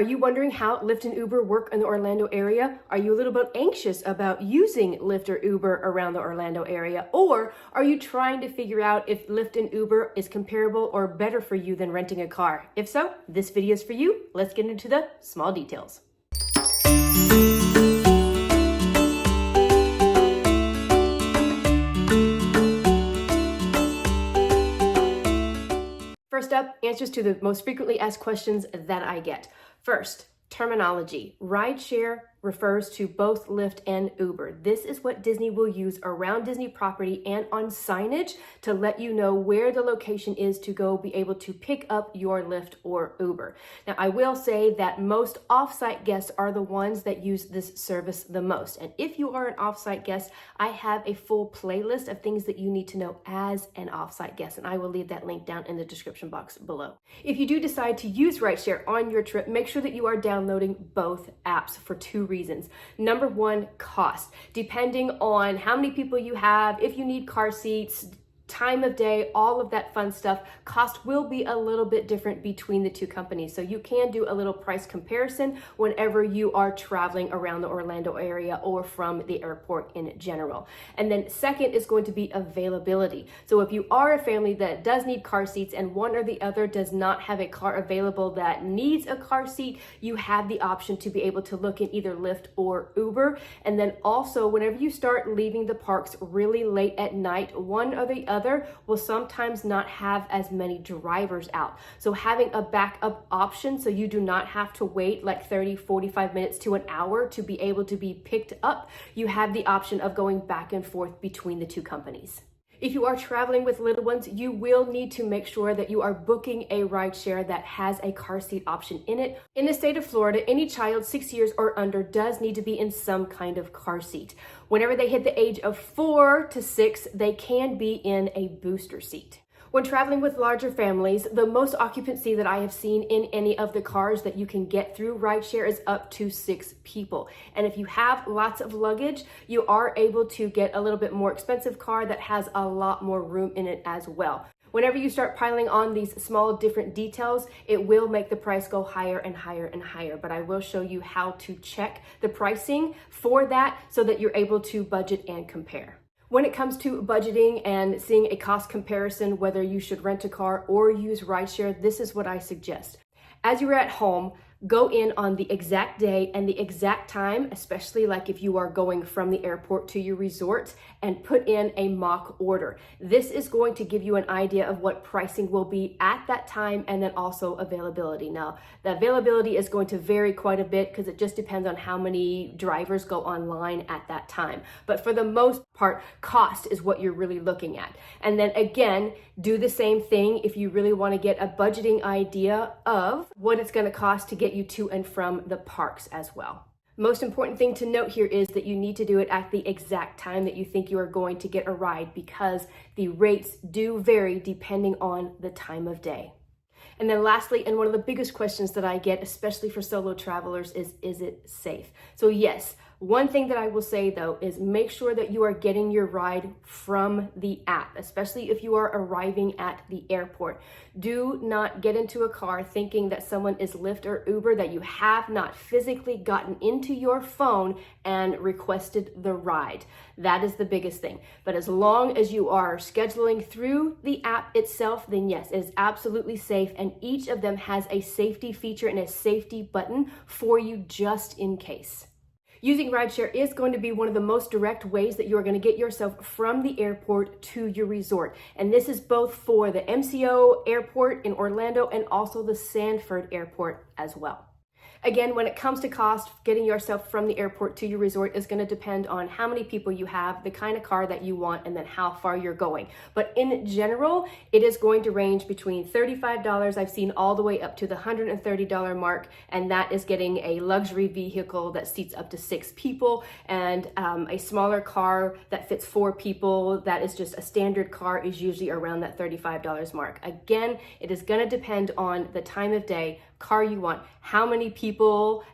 Are you wondering how Lyft and Uber work in the Orlando area? Are you a little bit anxious about using Lyft or Uber around the Orlando area? Or are you trying to figure out if Lyft and Uber is comparable or better for you than renting a car? If so, this video is for you. Let's get into the small details. First up, answers to the most frequently asked questions that I get. First, terminology. Rideshare refers to both Lyft and Uber. This is what Disney will use around Disney property and on signage to let you know where the location is to go be able to pick up your Lyft or Uber. Now, I will say that most offsite guests are the ones that use this service the most. And if you are an offsite guest, I have a full playlist of things that you need to know as an offsite guest, and I will leave that link down in the description box below. If you do decide to use rideshare on your trip, make sure that you are downloading both apps for two reasons. Number one, cost. Depending on how many people you have, if you need car seats, time of day, all of that fun stuff, cost will be a little bit different between the two companies. So you can do a little price comparison whenever you are traveling around the Orlando area or from the airport in general. And then second is going to be availability. So if you are a family that does need car seats and one or the other does not have a car available that needs a car seat, you have the option to be able to look in either Lyft or Uber. And then also whenever you start leaving the parks really late at night, one or the other will sometimes not have as many drivers out. So having a backup option so you do not have to wait like 30, 45 minutes to an hour to be able to be picked up, you have the option of going back and forth between the two companies. If you are traveling with little ones, you will need to make sure that you are booking a rideshare that has a car seat option in it. In the state of Florida, any child 6 years or under does need to be in some kind of car seat. Whenever they hit the age of 4 to 6, they can be in a booster seat. When traveling with larger families, the most occupancy that I have seen in any of the cars that you can get through rideshare is up to 6 people. And if you have lots of luggage, you are able to get a little bit more expensive car that has a lot more room in it as well. Whenever you start piling on these small different details, it will make the price go higher and higher and higher. But I will show you how to check the pricing for that so that you're able to budget and compare. When it comes to budgeting and seeing a cost comparison, whether you should rent a car or use rideshare, this is what I suggest. As you're at home, go in on the exact day and the exact time, especially like if you are going from the airport to your resort, and put in a mock order. This is going to give you an idea of what pricing will be at that time and then also availability. Now, the availability is going to vary quite a bit because it just depends on how many drivers go online at that time. But for the most part, cost is what you're really looking at. And then again, do the same thing if you really want to get a budgeting idea of what it's going to cost to get you to and from the parks as well. Most important thing to note here is that you need to do it at the exact time that you think you are going to get a ride because the rates do vary depending on the time of day. And then lastly, and one of the biggest questions that I get, especially for solo travelers, is it safe? So yes, one thing that I will say though is make sure that you are getting your ride from the app, especially if you are arriving at the airport. Do not get into a car thinking that someone is Lyft or Uber that you have not physically gotten into your phone and requested the ride. That is the biggest thing. But as long as you are scheduling through the app itself, then yes, it is absolutely safe. And each of them has a safety feature and a safety button for you just in case. Using rideshare is going to be one of the most direct ways that you are going to get yourself from the airport to your resort. And this is both for the MCO airport in Orlando and also the Sanford airport as well. Again, when it comes to cost, getting yourself from the airport to your resort is going to depend on how many people you have, the kind of car that you want, and then how far you're going. But in general, it is going to range between $35, I've seen all the way up to the $130 mark, and that is getting a luxury vehicle that seats up to 6 people, and a smaller car that fits 4 people, that is just a standard car, is usually around that $35 mark. Again, it is going to depend on the time of day, car you want, how many people,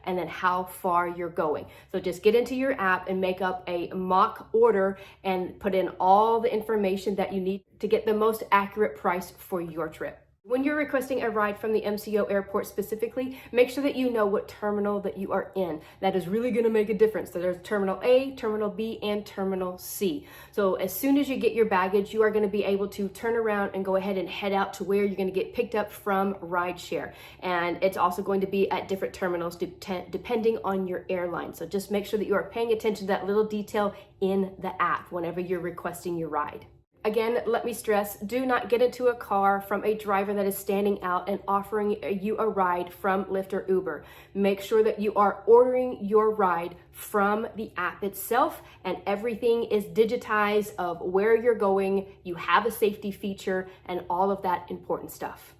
and then how far you're going. So just get into your app and make up a mock order and put in all the information that you need to get the most accurate price for your trip. When you're requesting a ride from the MCO airport specifically, make sure that you know what terminal that you are in. That is really going to make a difference. So there's Terminal A, Terminal B, and Terminal C. So as soon as you get your baggage, you are going to be able to turn around and go ahead and head out to where you're going to get picked up from rideshare. And it's also going to be at different terminals depending on your airline. So just make sure that you are paying attention to that little detail in the app whenever you're requesting your ride. Again, let me stress, do not get into a car from a driver that is standing out and offering you a ride from Lyft or Uber. Make sure that you are ordering your ride from the app itself and everything is digitized of where you're going, you have a safety feature, and all of that important stuff.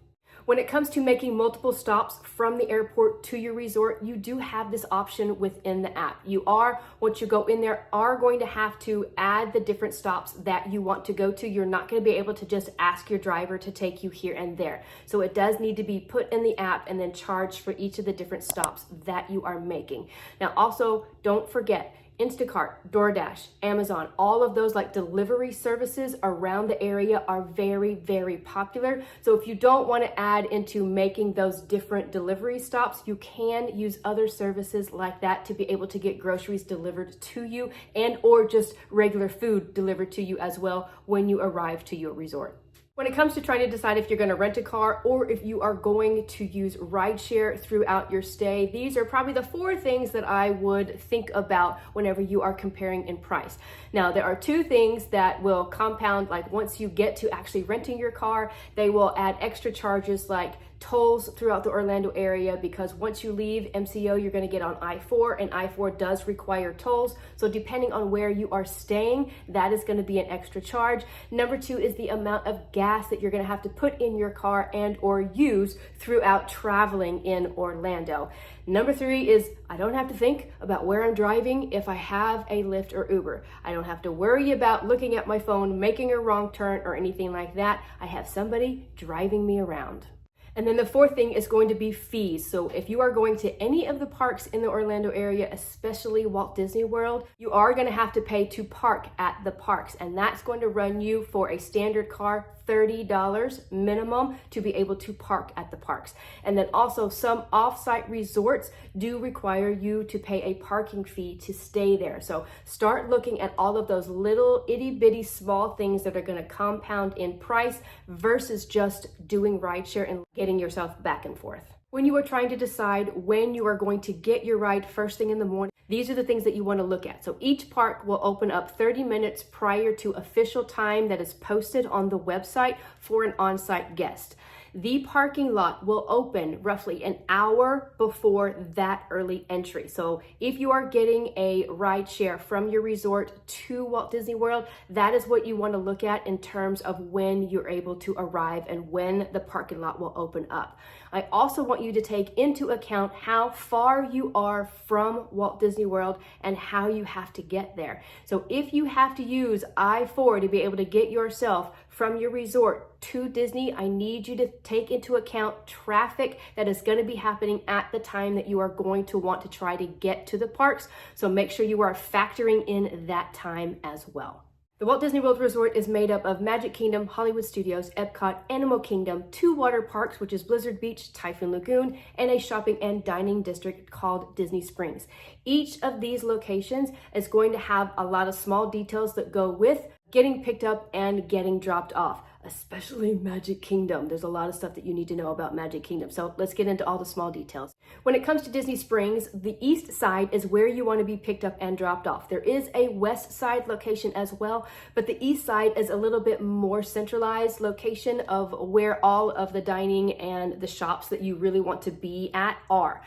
When it comes to making multiple stops from the airport to your resort, you do have this option within the app. You are, once you go in there, are going to have to add the different stops that you want to go to. You're not going to be able to just ask your driver to take you here and there. So it does need to be put in the app and then charged for each of the different stops that you are making. Now, also, don't forget, Instacart, DoorDash, Amazon, all of those like delivery services around the area are very, very popular. So if you don't want to add into making those different delivery stops, you can use other services like that to be able to get groceries delivered to you and or just regular food delivered to you as well when you arrive to your resort. When it comes to trying to decide if you're going to rent a car or if you are going to use rideshare throughout your stay, these are probably the 4 things that I would think about whenever you are comparing in price. Now, there are 2 things that will compound, like once you get to actually renting your car, they will add extra charges like tolls throughout the Orlando area, because once you leave MCO, you're going to get on I-4, and I-4 does require tolls. So depending on where you are staying, that is going to be an extra charge. Number 2 is the amount of gas that you're going to have to put in your car and or use throughout traveling in Orlando. Number 3 is I don't have to think about where I'm driving if I have a Lyft or Uber. I don't have to worry about looking at my phone, making a wrong turn or anything like that. I have somebody driving me around. And then the 4th thing is going to be fees. So if you are going to any of the parks in the Orlando area, especially Walt Disney World, you are going to have to pay to park at the parks. And that's going to run you, for a standard car, $30 minimum to be able to park at the parks. And then also some off-site resorts do require you to pay a parking fee to stay there. So start looking at all of those little itty bitty small things that are going to compound in price versus just doing rideshare and getting yourself back and forth. When you are trying to decide when you are going to get your ride first thing in the morning, these are the things that you want to look at. So each park will open up 30 minutes prior to official time that is posted on the website for an on-site guest. The parking lot will open roughly an hour before that early entry. So if you are getting a ride share from your resort to Walt Disney World, that is what you want to look at in terms of when you're able to arrive and when the parking lot will open up. I also want you to take into account how far you are from Walt Disney World and how you have to get there. So if you have to use I-4 to be able to get yourself from your resort to Disney, I need you to take into account traffic that is going to be happening at the time that you are going to want to try to get to the parks. So make sure you are factoring in that time as well. The Walt Disney World Resort is made up of Magic Kingdom, Hollywood Studios, Epcot, Animal Kingdom, 2 water parks, which is Blizzard Beach, Typhoon Lagoon, and a shopping and dining district called Disney Springs. Each of these locations is going to have a lot of small details that go with getting picked up and getting dropped off, especially Magic Kingdom. There's a lot of stuff that you need to know about Magic Kingdom. So let's get into all the small details. When it comes to Disney Springs, the east side is where you want to be picked up and dropped off. There is a west side location as well, but the east side is a little bit more centralized location of where all of the dining and the shops that you really want to be at are.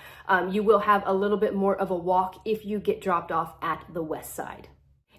You will have a little bit more of a walk if you get dropped off at the west side.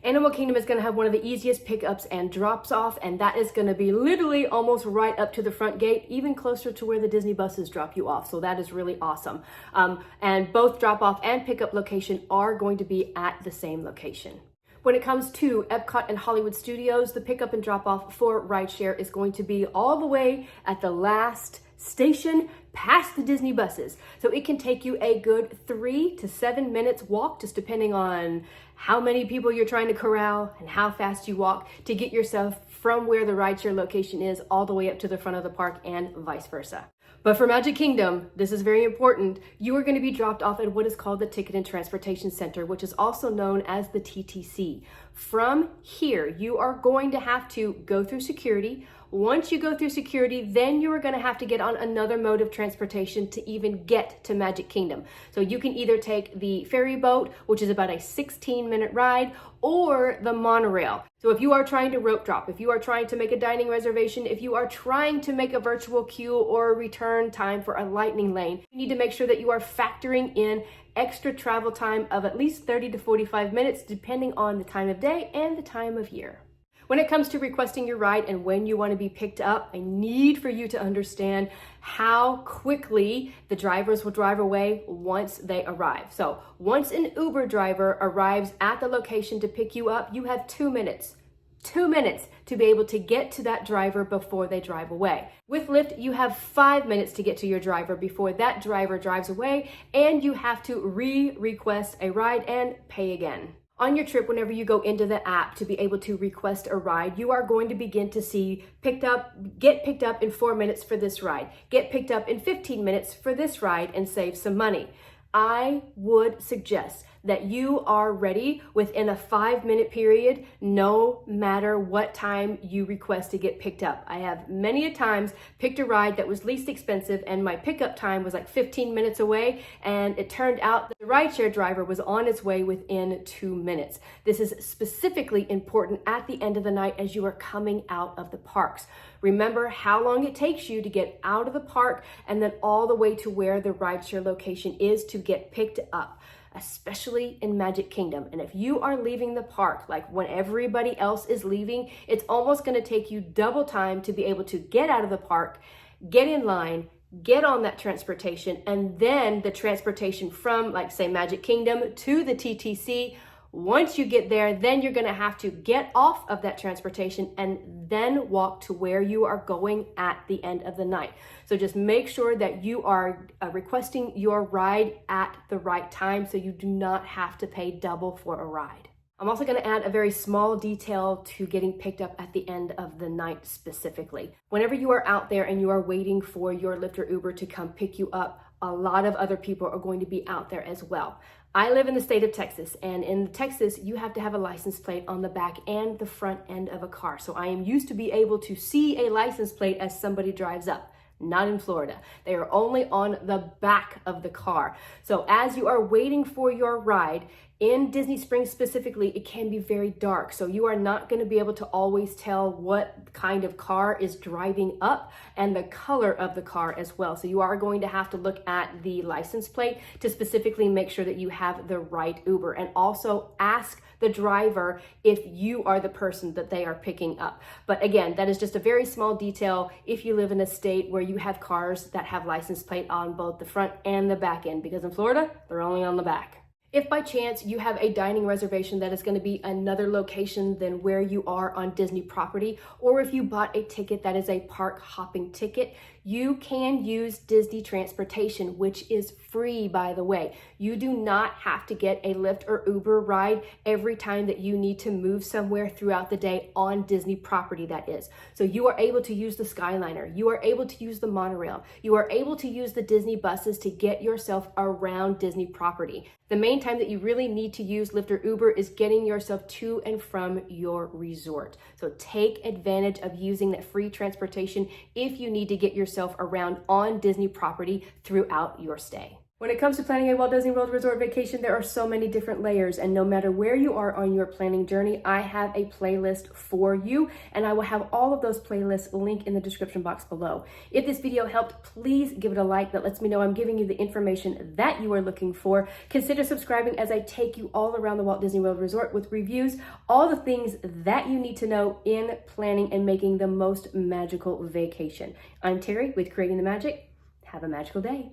Animal Kingdom is going to have one of the easiest pickups and drops off, and that is going to be literally almost right up to the front gate, even closer to where the Disney buses drop you off. So that is really awesome. And both drop off and pickup location are going to be at the same location. When it comes to Epcot and Hollywood Studios, the pickup and drop off for rideshare is going to be all the way at the last station past the Disney buses. So it can take you a good 3 to 7 minutes walk, just depending on how many people you're trying to corral and how fast you walk to get yourself from where the rideshare location is all the way up to the front of the park and vice versa. But for Magic Kingdom, this is very important, you are going to be dropped off at what is called the Ticket and Transportation Center, which is also known as the TTC. From here, you are going to have to go through security. Once you go through security, then you are going to have to get on another mode of transportation to even get to Magic Kingdom. So you can either take the ferry boat, which is about a 16-minute ride, or the monorail. So if you are trying to rope drop, if you are trying to make a dining reservation, if you are trying to make a virtual queue or a return time for a lightning lane, you need to make sure that you are factoring in extra travel time of at least 30 to 45 minutes, depending on the time of day and the time of year. When it comes to requesting your ride and when you want to be picked up, I need for you to understand how quickly the drivers will drive away once they arrive. So once an Uber driver arrives at the location to pick you up, you have 2 minutes. 2 minutes to be able to get to that driver before they drive away. With Lyft, you have 5 minutes to get to your driver before that driver drives away, and you have to request a ride and pay again. On your trip, whenever you go into the app to be able to request a ride, you are going to begin to see get picked up in 4 minutes for this ride, get picked up in 15 minutes for this ride, and save some money. I would suggest that you are ready within a 5-minute period, no matter what time you request to get picked up. I have many a times picked a ride that was least expensive and my pickup time was like 15 minutes away, and it turned out that the rideshare driver was on its way within 2 minutes. This is specifically important at the end of the night as you are coming out of the parks. Remember how long it takes you to get out of the park and then all the way to where the rideshare location is to get picked up, especially in Magic Kingdom. And if you are leaving the park, like when everybody else is leaving, it's almost going to take you double time to be able to get out of the park, get in line, get on that transportation, and then the transportation from, like, say, Magic Kingdom to the TTC. Once you get there, then you're going to have to get off of that transportation and then walk to where you are going at the end of the night. So just make sure that you are requesting your ride at the right time so you do not have to pay double for a ride. I'm also going to add a very small detail to getting picked up at the end of the night specifically. Whenever you are out there and you are waiting for your Lyft or Uber to come pick you up, a lot of other people are going to be out there as well. I live in the state of Texas, and in Texas, you have to have a license plate on the back and the front end of a car. So I am used to be able to see a license plate as somebody drives up. Not in Florida. They are only on the back of the car. So as you are waiting for your ride, in Disney Springs specifically, it can be very dark. So you are not going to be able to always tell what kind of car is driving up and the color of the car as well. So you are going to have to look at the license plate to specifically make sure that you have the right Uber, and also ask the driver if you are the person that they are picking up. But again, that is just a very small detail if you live in a state where you have cars that have license plate on both the front and the back end, because in Florida, they're only on the back. If by chance you have a dining reservation that is going to be another location than where you are on Disney property, or if you bought a ticket that is a park hopping ticket, you can use Disney transportation, which is free, by the way. You do not have to get a Lyft or Uber ride every time that you need to move somewhere throughout the day on Disney property, that is. So you are able to use the Skyliner, you are able to use the monorail, you are able to use the Disney buses to get yourself around Disney property. The main time that you really need to use Lyft or Uber is getting yourself to and from your resort. So take advantage of using that free transportation if you need to get yourself around on Disney property throughout your stay. When it comes to planning a Walt Disney World Resort vacation, there are so many different layers, and no matter where you are on your planning journey, I have a playlist for you, and I will have all of those playlists linked in the description box below. If this video helped, please give it a like. That lets me know I'm giving you the information that you are looking for. Consider subscribing as I take you all around the Walt Disney World Resort with reviews, all the things that you need to know in planning and making the most magical vacation. I'm Terry with Creating the Magic. Have a magical day.